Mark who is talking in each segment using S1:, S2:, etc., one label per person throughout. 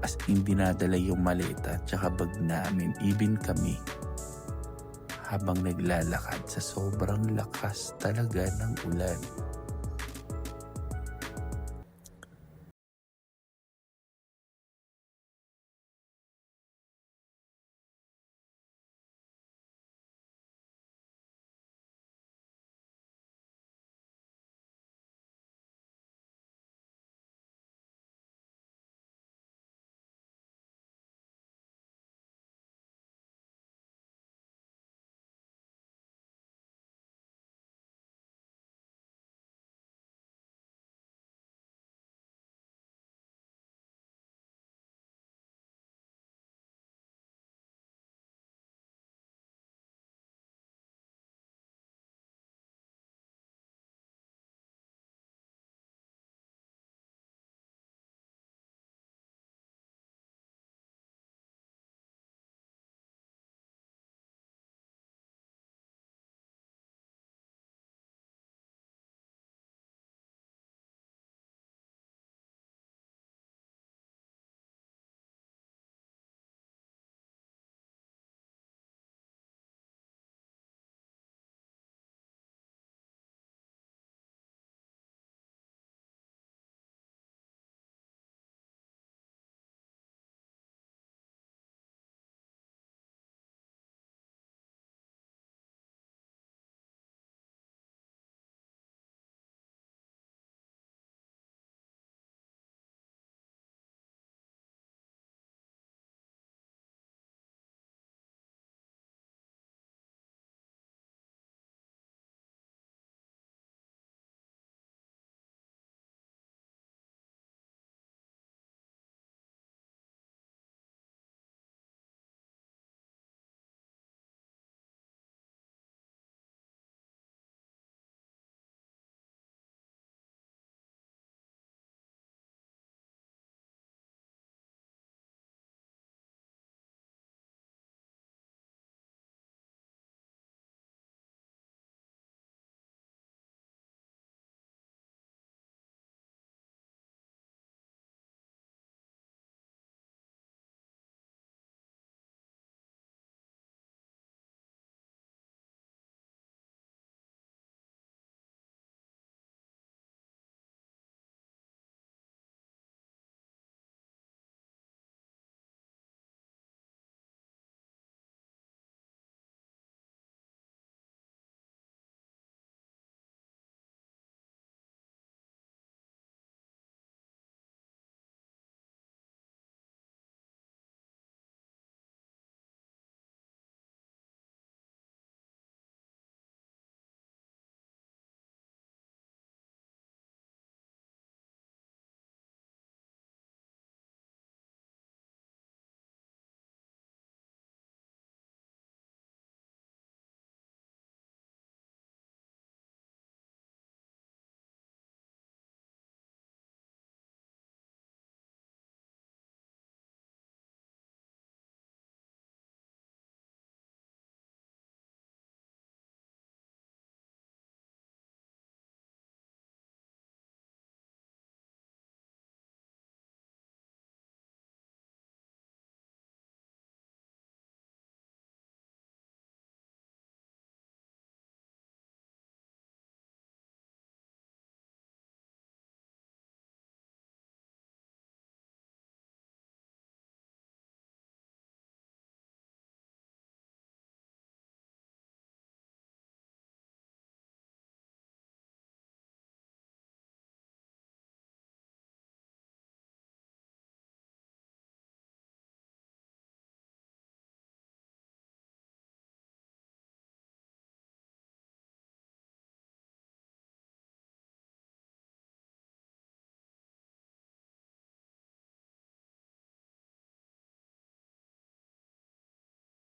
S1: As in dinadala yung maleta tsaka bag namin, even kami, habang naglalakad sa sobrang lakas talaga ng ulan.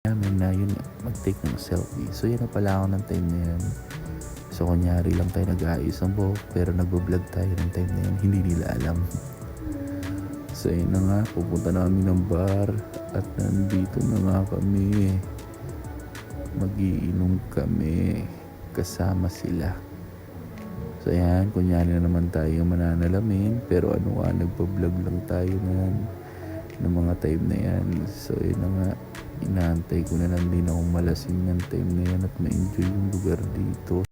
S1: Namin na yun mag-take ng selfie. So yan na pala ako ng time na yun. So kunyari lang tayo nag-aayos ng buhok pero nagbo-vlog tayo ng time na yun. Hindi nila alam. So yun na nga, pupunta namin ng bar at nandito na nga kami. Magiinom kami kasama sila. So yan, kunyari na naman tayo mananalamin pero ano nga, nagpa-vlog lang tayo na ng mga time na yan. So yun na nga, inaantay ko na lang din akong malasing ng time na yan at ma-enjoy yung lugar dito.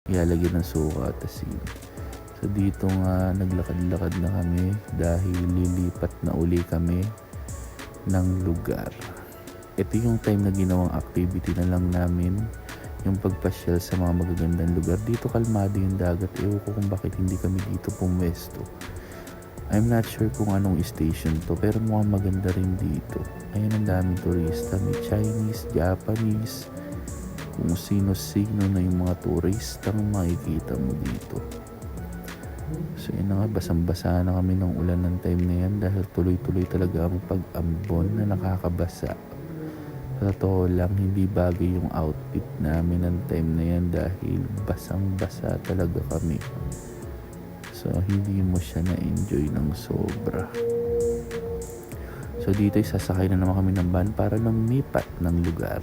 S1: Ilalagyan ng suka at asin. So dito nga naglakad-lakad na kami dahil lilipat na uli kami ng lugar. Ito yung time na ginawang activity na lang namin, yung pagpasyal sa mga magagandang lugar. Dito kalmado yung dagat. Ewan ko kung bakit hindi kami dito pumwesto. I'm not sure kung anong station to, pero mukhang maganda rin dito. Ayun, ang daming turista. May Chinese, Japanese, kung sino-sino na yung mga turistang makikita mo dito. So yun na nga, basang-basa na kami ng ulan ng time na yan dahil tuloy-tuloy talaga ang pag-ambon na nakakabasa. Sa totoo lang, hindi bagay yung outfit namin ng time na yan dahil basang-basa talaga kami. So hindi mo siya na-enjoy ng sobra. So dito sasakay na naman kami ng van para lumipat ng lugar.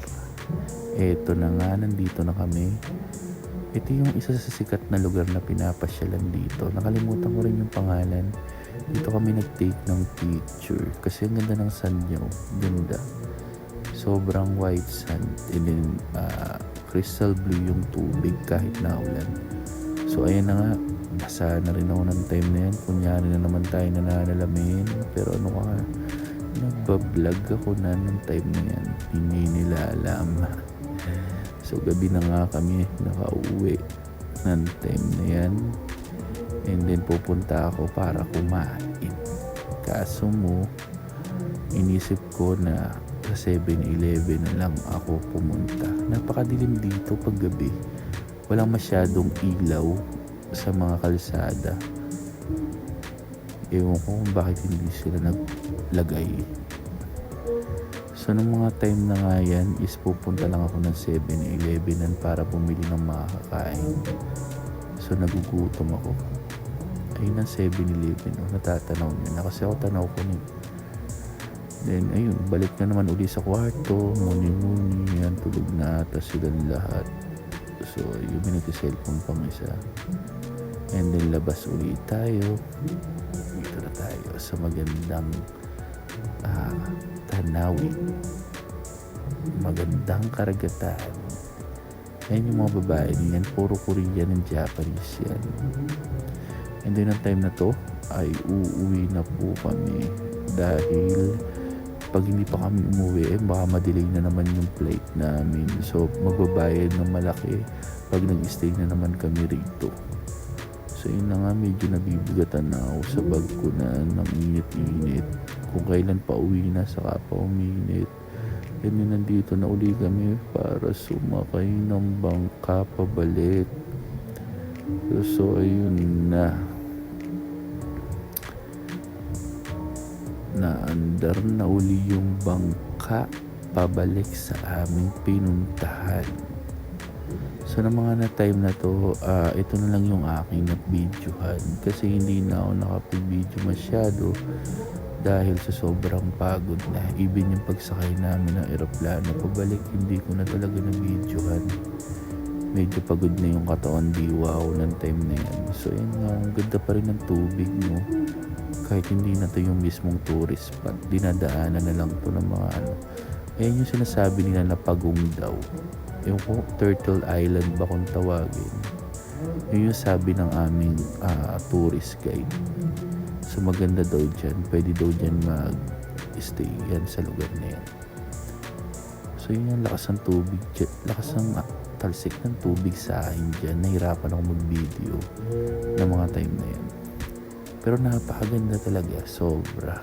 S1: Eto na nga, nandito na kami. Ito yung isa sa sikat na lugar na pinapasyalan dito. Nakalimutan ko rin yung pangalan. Dito kami nag-take ng picture kasi ang ganda ng sand nyo. Ganda. Sobrang white sand. And then crystal blue yung tubig kahit naulan. So ayan na nga, basa na rin ako ng time na yan. Kunyari na naman tayo nananalamin. Pero ano ka nga, nagbablog ako na ng time na yan. Hindi nila alam. So gabi na nga kami nakauwi ng time na yan. And then pupunta ako para kumain. Kaso mo, inisip ko na sa 7-Eleven na lang ako pumunta. Napakadilim dito pag gabi. Walang masyadong ilaw sa mga kalsada. Ewan ko kung bakit hindi sila naglagay. So nung mga time na nga yan is pupunta lang ako ng 7-Eleven para bumili ng makakain. So nagugutom ako. Ayun ang 7-Eleven. Natatanaw nyo na kasi ako tanaw ko nun. Then ayun, balik na naman uli sa kwarto. Muni-muni. Yan, tulog na ata silang lahat. So yung minag-cellphone pang isa. And then labas ulit tayo. Dito na tayo sa magandang tanawin. Magandang karagatan. Ayan yung mga babae niyan. Puro Korean and Japanese yan. And then ang time na to ay uuwi na po kami. Dahil pag hindi pa kami umuwi, baka madelay na naman yung flight namin. So magbabayad ng malaki pag nag-stay na naman kami rito. So yun na nga, medyo nabibigatan na ako sa bag ko na ng init-init. Kung kailan pa uwi na, saka pa uminit. And then nandito na uli kami para sumakay ng bangka pabalik. So ayun na. Naandar na uli yung bangka pabalik sa aming pinuntahan. So na mga na time na to, ito na lang yung aking na-videohan kasi hindi na ako nakapag-video masyado dahil sa sobrang pagod na. Even yung pagsakay namin ng eroplano pabalik, hindi ko na talaga na-videohan. Medyo pagod na yung katawan, di wow ng time na yan. So yun nga, ang ganda pa rin ng tubig, no? Kahit hindi na to yung mismong tourist spot, dinadaanan na lang to ng mga ano. Ayan yung sinasabi nila na Pagong daw. Yung Turtle Island ba kung tawagin. Yun yung sabi ng aming tourist guide. So maganda daw dyan. Pwede daw dyan mag-stay yan sa lugar na yan. So yun yung lakas ng tubig dyan. Lakas ng talsik ng tubig sa akin dyan. Nahirapan ako mag-video ng mga time na yan. Pero napakaganda talaga. Sobra.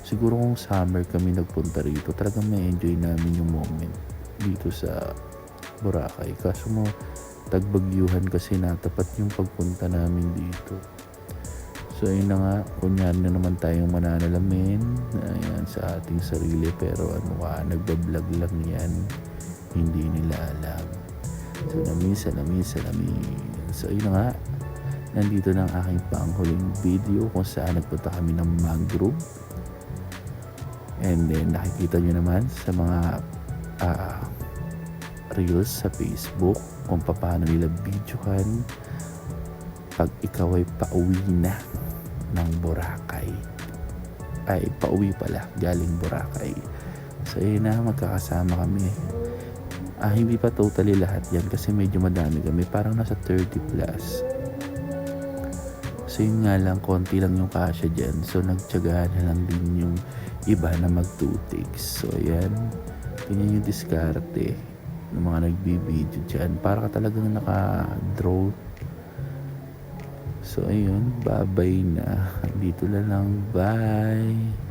S1: Siguro kung summer kami nagpunta rito, talagang may enjoy namin yung moment dito sa Boracay. Kaso mo, tagbagyuhan kasi natapat yung pagpunta namin dito. So ayun na nga, kunyari na naman tayong mananalamin ayan, sa ating sarili. Pero ano ka, nagbablog lang yan. Hindi nila alam. So salamin. So ayun na nga, nandito na ang aking panghuling video kung saan nagpunta kami ng mangrove. And then nakikita nyo naman sa mga reels sa Facebook kung paano nila videohan pag ikaw ay pauwi na ng Boracay. Ay, pauwi pala, galing Boracay. So yun na, magkakasama kami. Hindi pa totally lahat yan kasi medyo madami kami. Parang nasa 30 plus. So yun nga lang, konti lang yung kasya dyan. So nagtyagaan na lang din yung iba na mag-2takes. So ayan, ganyan yung diskarte ng mga nagbibideo dyan. Para ka talagang naka-drone. So ayun, bye-bye na. Dito na lang, bye.